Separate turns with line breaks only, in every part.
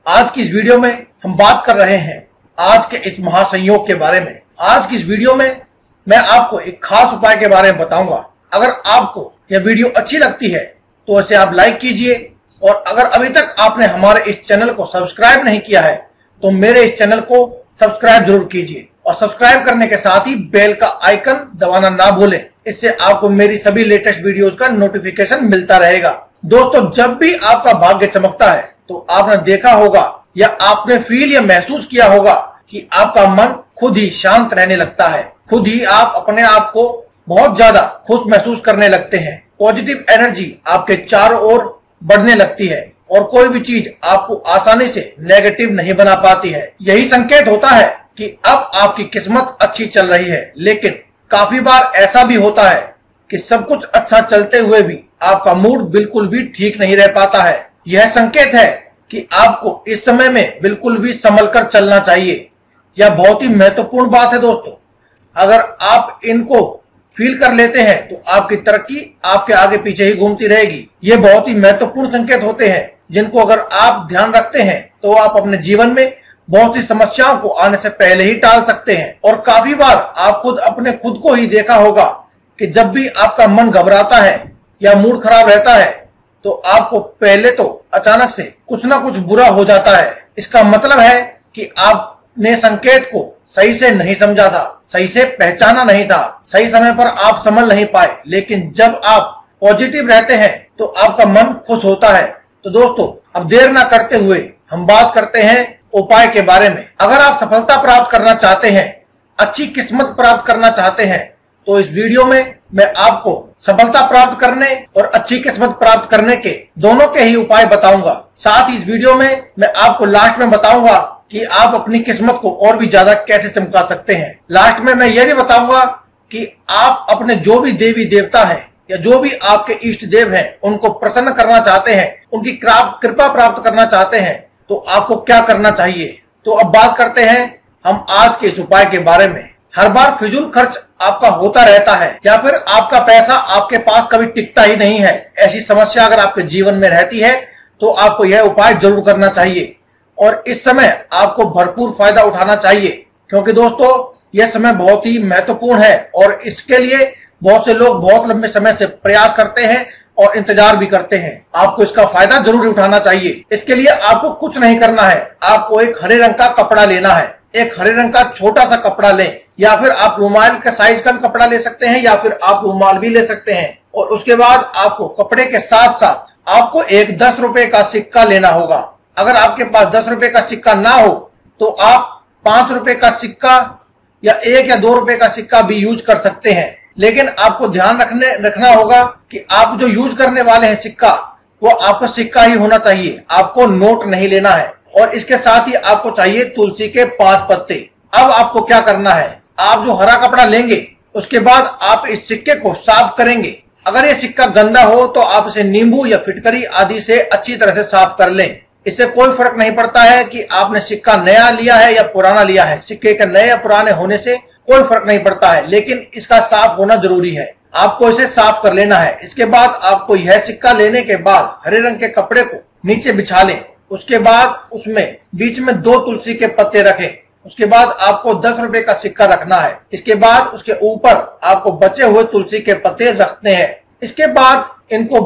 आज की इस वीडियो में हम बात कर रहे हैं आज के इस महासंयोग के बारे में। आज की इस वीडियो में मैं आपको एक खास उपाय के बारे में बताऊंगा। अगर आपको यह वीडियो अच्छी लगती है तो इसे आप लाइक कीजिए, और अगर अभी तक आपने हमारे इस चैनल को सब्सक्राइब नहीं किया है तो मेरे इस चैनल को सब्सक्राइब जरूर कीजिए, और सब्सक्राइब करने के साथ ही बेल का आइकन दबाना ना भूलें। इससे आपको मेरी सभी लेटेस्ट वीडियोस का नोटिफिकेशन मिलता रहेगा। दोस्तों, जब भी आपका भाग्य चमकता है तो आपने देखा होगा या आपने फील या महसूस किया होगा कि आपका मन खुद ही शांत रहने लगता है। खुद ही आप अपने आप को बहुत ज्यादा खुश महसूस करने लगते हैं। पॉजिटिव एनर्जी आपके चारों ओर बढ़ने लगती है और कोई भी चीज आपको आसानी से नेगेटिव नहीं बना पाती है। यही संकेत होता है कि अब आपकी किस्मत अच्छी चल रही है। लेकिन काफी बार ऐसा भी होता है कि सब कुछ अच्छा चलते हुए भी आपका मूड बिल्कुल भी ठीक नहीं रह पाता है। यह संकेत है कि आपको इस समय में बिल्कुल भी संभल कर चलना चाहिए। यह बहुत ही महत्वपूर्ण बात है दोस्तों। अगर आप इनको फील कर लेते हैं तो आपकी तरक्की आपके आगे पीछे ही घूमती रहेगी। ये बहुत ही महत्वपूर्ण संकेत होते हैं जिनको अगर आप ध्यान रखते हैं तो आप अपने जीवन में बहुत सी समस्याओं को आने से पहले ही टाल सकते हैं। और काफी बार आप अपने खुद को ही देखा होगा कि जब भी आपका मन घबराता है या मूड खराब रहता है तो आपको पहले तो अचानक से कुछ ना कुछ बुरा हो जाता है। इसका मतलब है कि आपने संकेत को सही से नहीं समझा था, सही से पहचाना नहीं था, सही समय पर आप समझ नहीं पाए। लेकिन जब आप पॉजिटिव रहते हैं तो आपका मन खुश होता है। तो दोस्तों, अब देर ना करते हुए हम बात करते हैं उपाय के बारे में। अगर आप सफलता प्राप्त करना चाहते हैं, अच्छी किस्मत प्राप्त करना चाहते हैं, तो इस वीडियो में मैं आपको सफलता प्राप्त करने और अच्छी किस्मत प्राप्त करने के दोनों के ही उपाय बताऊंगा। साथ ही इस वीडियो में मैं आपको लास्ट में बताऊंगा कि आप अपनी किस्मत को और भी ज्यादा कैसे चमका सकते हैं। लास्ट में मैं यह भी बताऊंगा कि आप अपने जो भी देवी देवता हैं या जो भी आपके इष्ट देव हैं उनको प्रसन्न करना चाहते हैं, उनकी कृपा प्राप्त करना चाहते हैं, तो आपको क्या करना चाहिए। तो अब बात करते हैं हम आज के इस उपाय के बारे में। हर बार फिजूल खर्च आपका होता रहता है या फिर आपका पैसा आपके पास कभी टिकता ही नहीं है। ऐसी समस्या अगर आपके जीवन में रहती है तो आपको यह उपाय जरूर करना चाहिए, और इस समय आपको भरपूर फायदा उठाना चाहिए, क्योंकि दोस्तों यह समय बहुत ही महत्वपूर्ण है और इसके लिए बहुत से लोग बहुत लंबे समय से प्रयास करते हैं और इंतजार भी करते हैं। आपको इसका फायदा जरूर उठाना चाहिए। इसके लिए आपको कुछ नहीं करना है। आपको एक हरे रंग का कपड़ा लेना है। एक हरे रंग का छोटा सा कपड़ा लें, या फिर आप रुमाल के साइज का कपड़ा ले सकते हैं, या फिर आप रुमाल भी ले सकते हैं। और उसके बाद आपको कपड़े के साथ साथ आपको एक 10 रुपए का सिक्का लेना होगा। अगर आपके पास 10 रुपए का सिक्का ना हो तो आप 5 रुपए का सिक्का या 1 या 2 रुपए का सिक्का भी यूज कर सकते हैं। लेकिन आपको ध्यान रखना होगा कि आप जो यूज करने वाले हैं सिक्का, वो आपका सिक्का ही होना चाहिए। आपको नोट नहीं लेना है। और इसके साथ ही आपको चाहिए तुलसी के 5 पत्ते। अब आपको क्या करना है, आप जो हरा कपड़ा लेंगे उसके बाद आप इस सिक्के को साफ करेंगे। अगर ये सिक्का गंदा हो तो आप इसे नींबू या फिटकरी आदि से अच्छी तरह से साफ कर लें। इससे कोई फर्क नहीं पड़ता है कि आपने सिक्का नया लिया है या पुराना लिया है। सिक्के के नए या पुराने होने से कोई फर्क नहीं पड़ता है, लेकिन इसका साफ होना जरूरी है। आपको इसे साफ कर लेना है। इसके बाद आपको यह सिक्का लेने के बाद हरे रंग के कपड़े को नीचे बिछा लें। उसके बाद उसमें बीच में 2 तुलसी के पत्ते रखें। उसके बाद आपको 10 रुपए का सिक्का रखना है। इसके बाद उसके ऊपर आपको बचे हुए तुलसी के पत्ते रखने हैं। इसके बाद इनको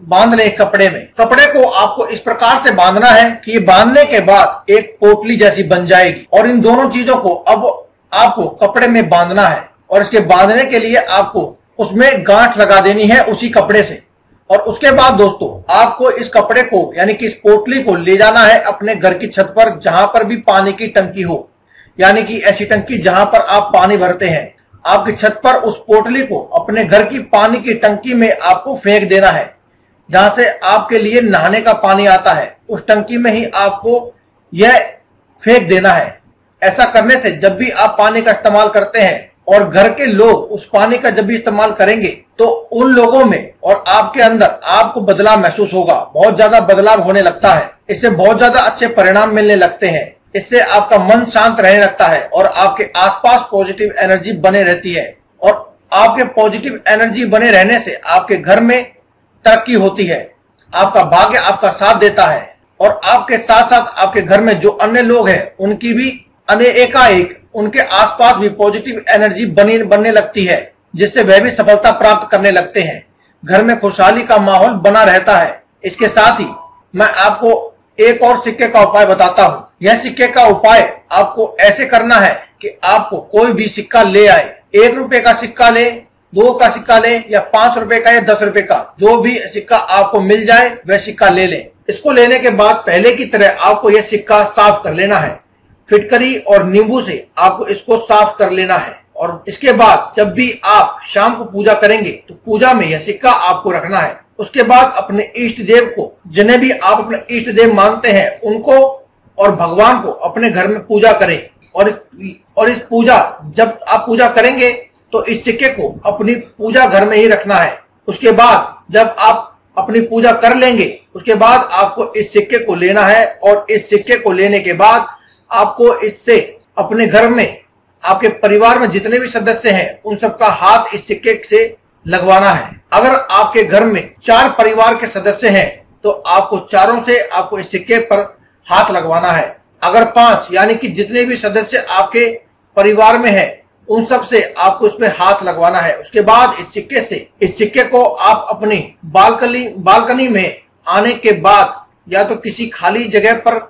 बांध लें कपड़े में। कपड़े को आपको इस प्रकार से बांधना है कि ये बांधने के बाद एक पोटली जैसी बन जाएगी। और इन दोनों चीजों को अब आपको कपड़े में बांधना है, और इसके बांधने के लिए आपको उसमें गांठ लगा देनी है उसी कपड़े से। और उसके बाद दोस्तों आपको इस कपड़े को यानी कि इस पोटली को ले जाना है अपने घर की छत पर, जहां पर भी पानी की टंकी हो, यानी कि ऐसी टंकी जहां पर आप पानी भरते हैं। आपकी छत पर उस पोटली को अपने घर की पानी की टंकी में आपको फेंक देना है, जहां से आपके लिए नहाने का पानी आता है। उस टंकी में ही आपको यह फेंक देना है। ऐसा करने से जब भी आप पानी का इस्तेमाल करते हैं और घर के लोग उस पानी का जब भी इस्तेमाल करेंगे तो उन लोगों में और आपके अंदर आपको बदलाव महसूस होगा। बहुत ज्यादा बदलाव होने लगता है। इससे बहुत ज्यादा अच्छे परिणाम मिलने लगते हैं। इससे आपका मन शांत रहने लगता है और आपके आसपास पॉजिटिव एनर्जी बने रहती है। और आपके पॉजिटिव एनर्जी बने रहने से आपके घर में तरक्की होती है। आपका भाग्य आपका साथ देता है और आपके साथ साथ आपके घर में जो अन्य लोग हैं उनकी भी एकाएक उनके आसपास भी पॉजिटिव एनर्जी बनने लगती है, जिससे वह भी सफलता प्राप्त करने लगते हैं। घर में खुशहाली का माहौल बना रहता है। इसके साथ ही मैं आपको एक और सिक्के का उपाय बताता हूँ। यह सिक्के का उपाय आपको ऐसे करना है कि आपको कोई भी सिक्का ले आए, 1 रुपए का सिक्का ले, 2 का सिक्का ले या 5 रुपए का या 10 रुपए का, जो भी सिक्का आपको मिल जाए वह सिक्का ले लें। इसको लेने के बाद पहले की तरह आपको यह सिक्का साफ कर लेना है। फिटकरी और नींबू से आपको इसको साफ कर लेना है और इसके बाद जब भी आप शाम को पूजा करेंगे तो पूजा में यह सिक्का आपको रखना है। उसके बाद अपने इष्ट देव को, जिन्हें भी आप अपने इष्ट देव मानते हैं, उनको और भगवान को अपने घर में पूजा करें और इस पूजा जब आप पूजा करेंगे तो इस सिक्के को अपनी पूजा घर में ही रखना है। उसके बाद जब आप अपनी पूजा कर लेंगे उसके बाद आपको इस सिक्के को लेना है और इस सिक्के को लेने के बाद आपको इससे अपने घर में आपके परिवार में जितने भी सदस्य हैं उन सबका हाथ इस सिक्के से लगवाना है। अगर आपके घर में 4 परिवार के सदस्य हैं तो आपको चारों से आपको इस सिक्के पर हाथ लगवाना है। अगर 5 यानी कि जितने भी सदस्य आपके परिवार में हैं उन सब से आपको इस पे हाथ लगवाना है। उसके बाद इस सिक्के को आप अपनी बालकनी में आने के बाद या तो किसी खाली जगह पर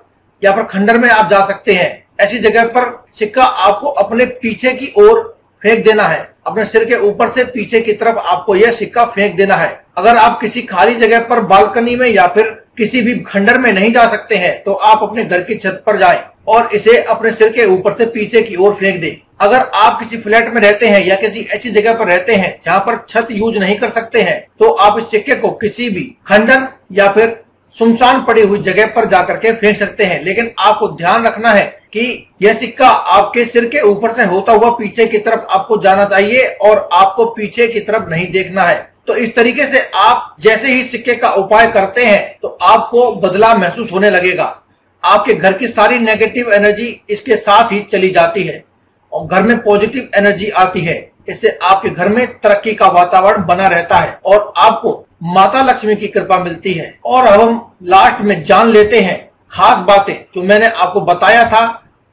या फिर खंडर में आप जा सकते हैं। ऐसी जगह पर सिक्का आपको अपने पीछे की ओर फेंक देना है। अपने सिर के ऊपर से पीछे की तरफ आपको यह सिक्का फेंक देना है। अगर आप किसी खाली जगह पर बालकनी में या फिर किसी भी खंडर में नहीं जा सकते हैं तो आप अपने घर की छत पर जाएं और इसे अपने सिर के ऊपर से पीछे की ओर फेंक दें। अगर आप किसी फ्लैट में रहते हैं या किसी ऐसी जगह पर रहते हैं जहां पर छत यूज नहीं कर सकते हैं तो आप इस सिक्के को किसी भी खंडर या फिर सुनसान पड़ी हुई जगह पर जाकर के फेंक सकते हैं। लेकिन आपको ध्यान रखना है कि यह सिक्का आपके सिर के ऊपर से होता हुआ पीछे की तरफ आपको जाना चाहिए और आपको पीछे की तरफ नहीं देखना है। तो इस तरीके से आप जैसे ही सिक्के का उपाय करते हैं तो आपको बदलाव महसूस होने लगेगा। आपके घर की सारी नेगेटिव एनर्जी इसके साथ ही चली जाती है और घर में पॉजिटिव एनर्जी आती है। इससे आपके घर में तरक्की का वातावरण बना रहता है और आपको माता लक्ष्मी की कृपा मिलती है। और अब हम लास्ट में जान लेते हैं खास बातें जो मैंने आपको बताया था।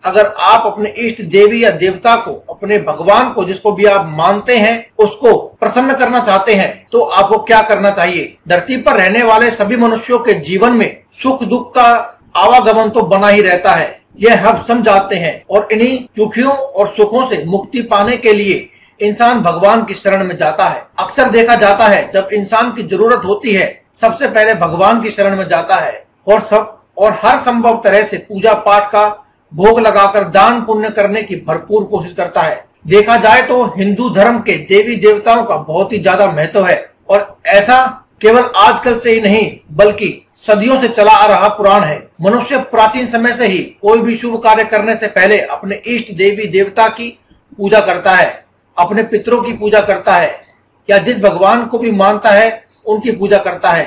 अगर आप अपने इष्ट देवी या देवता को, अपने भगवान को, जिसको भी आप मानते हैं, उसको प्रसन्न करना चाहते हैं तो आपको क्या करना चाहिए। धरती पर रहने वाले सभी मनुष्यों के जीवन में सुख दुख का आवागमन तो बना ही रहता है, यह हम समझाते हैं और इन्हीं दुखियों और सुखों से मुक्ति पाने के लिए इंसान भगवान की शरण में जाता है। अक्सर देखा जाता है जब इंसान की जरूरत होती है सबसे पहले भगवान की शरण में जाता है और हर संभव तरह से पूजा पाठ का भोग लगाकर दान पुण्य करने की भरपूर कोशिश करता है। देखा जाए तो हिंदू धर्म के देवी देवताओं का बहुत ही ज्यादा महत्व है और ऐसा केवल आजकल से ही नहीं बल्कि सदियों से चला आ रहा पुराण है। मनुष्य प्राचीन समय से ही कोई भी शुभ कार्य करने से पहले अपने इष्ट देवी देवता की पूजा करता है, अपने पितरों की पूजा करता है या जिस भगवान को भी मानता है उनकी पूजा करता है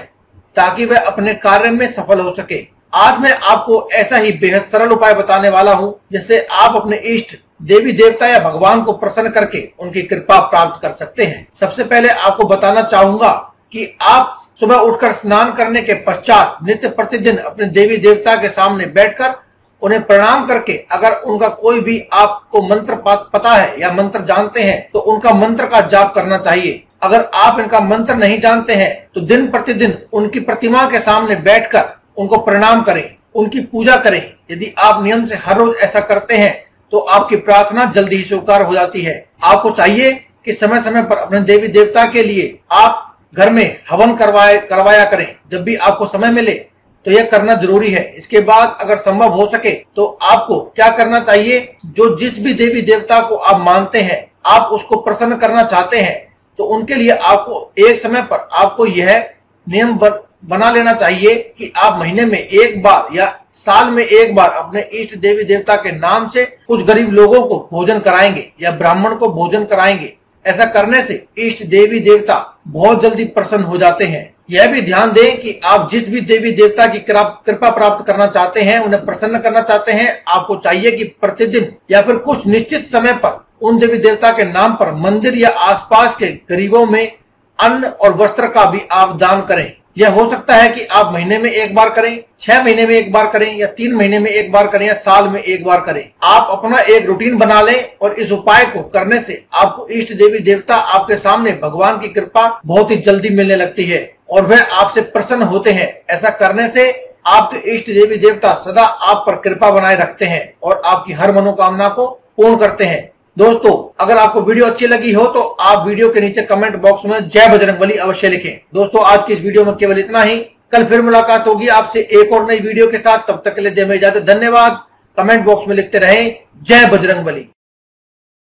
ताकि वह अपने कार्य में सफल हो सके। आज मैं आपको ऐसा ही बेहद सरल उपाय बताने वाला हूँ जिससे आप अपने इष्ट देवी देवता या भगवान को प्रसन्न करके उनकी कृपा प्राप्त कर सकते हैं। सबसे पहले आपको बताना चाहूंगा कि आप सुबह उठकर स्नान करने के पश्चात नित्य प्रतिदिन अपने देवी देवता के सामने बैठकर उन्हें प्रणाम करके अगर उनका कोई भी आपको मंत्र पता है या मंत्र जानते हैं तो उनका मंत्र का जाप करना चाहिए। अगर आप इनका मंत्र नहीं जानते हैं तो दिन प्रतिदिन उनकी प्रतिमा के सामने बैठकर उनको प्रणाम करें, उनकी पूजा करें। यदि आप नियम से हर रोज ऐसा करते हैं तो आपकी प्रार्थना जल्दी ही स्वीकार हो जाती है। आपको चाहिए कि समय समय पर अपने देवी देवता के लिए आप घर में हवन करवाया करें। जब भी आपको समय मिले तो यह करना जरूरी है। इसके बाद अगर संभव हो सके तो आपको क्या करना चाहिए, जो जिस भी देवी देवता को आप मानते हैं आप उसको प्रसन्न करना चाहते हैं तो उनके लिए आपको एक समय पर आपको यह नियम बना लेना चाहिए कि आप महीने में एक बार या साल में एक बार अपने इष्ट देवी देवता के नाम से कुछ गरीब लोगों को भोजन कराएंगे या ब्राह्मण को भोजन कराएंगे। ऐसा करने से इष्ट देवी देवता बहुत जल्दी प्रसन्न हो जाते हैं। यह भी ध्यान दें कि आप जिस भी देवी देवता की कृपा प्राप्त करना चाहते हैं, उन्हें प्रसन्न करना चाहते हैं, आपको चाहिए कि प्रतिदिन या फिर कुछ निश्चित समय पर उन देवी देवता के नाम पर मंदिर या आसपास के गरीबों में अन्न और वस्त्र का भी आप दान करें। यह हो सकता है कि आप महीने में एक बार करें, 6 महीने में एक बार करें, या 3 महीने में एक बार करें, या साल में एक बार करें। आप अपना एक रूटीन बना लें और इस उपाय को करने से आपको इष्ट देवी देवता आपके सामने भगवान की कृपा बहुत ही जल्दी मिलने लगती है और वह आपसे प्रसन्न होते हैं। ऐसा करने से आपके इष्ट देवी देवता सदा आप पर कृपा बनाए रखते हैं और आपकी हर मनोकामना को पूर्ण करते हैं। दोस्तों, अगर आपको वीडियो अच्छी लगी हो तो आप वीडियो के नीचे कमेंट बॉक्स में जय बजरंगबली अवश्य लिखें। दोस्तों, आज की इस वीडियो में केवल इतना ही। कल फिर मुलाकात होगी आपसे एक और नई वीडियो के साथ। तब तक के लिए दें इजाजत। धन्यवाद। कमेंट बॉक्स में लिखते रहें जय बजरंगबली।